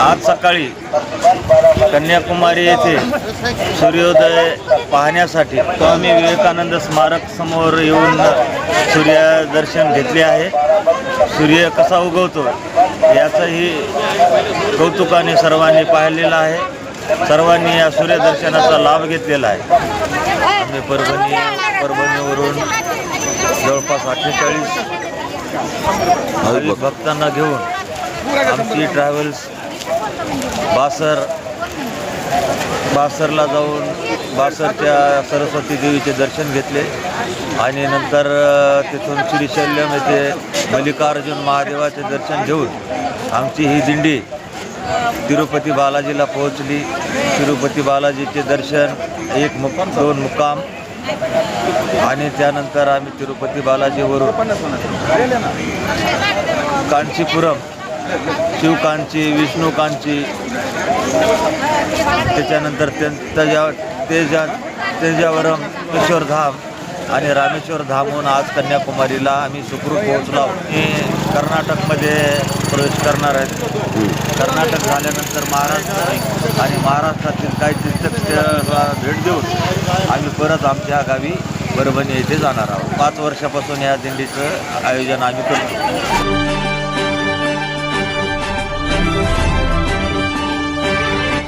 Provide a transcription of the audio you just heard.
आज सकाळी कन्याकुमारी येथे सूर्योदय पाहण्यासाठी स्वामी विवेकानंद स्मारक समोर येऊन सूर्यदर्शन घेतले आहे. सूर्य कसा उगवतो याचंही कौतुकाने सर्वांनी पाहिलेलं आहे. सर्वांनी या सूर्यदर्शनाचा लाभ घेतलेला आहे. आम्ही परभणीवरून जवळपास 48 भक्तांना घेऊन आमची ट्रॅव्हल्स बासरला जाऊन बासरच्या सरस्वती देवीचे दर्शन घेतले आणि नंतर तिथून श्रीशैल्यम येथे मल्लिकार्जुन महादेवाचे दर्शन घेऊन आमची ही दिंडी तिरुपती बालाजीला पोहोचली. तिरुपती बालाजीचे दर्शन 2 मुक्काम आणि त्यानंतर आम्ही तिरुपती बालाजीवरून कांचीपुरम, शिवकांची, विष्णुकांची, त्याच्यानंतर तेजावरम ईश्वरधाम आणि रामेश्वर धामहून आज कन्याकुमारीला आम्ही सुखरूप पोहोचलो. मी कर्नाटकमध्ये प्रवेश करणार आहे. कर्नाटक झाल्यानंतर महाराष्ट्र आणि महाराष्ट्रातील काही तीर्थस्थळाला भेट देऊन आम्ही परत आमच्या गावी परभणी येथे जाणार आहोत. 5 वर्षापासून या दिंडीचं आयोजन आम्ही करतो.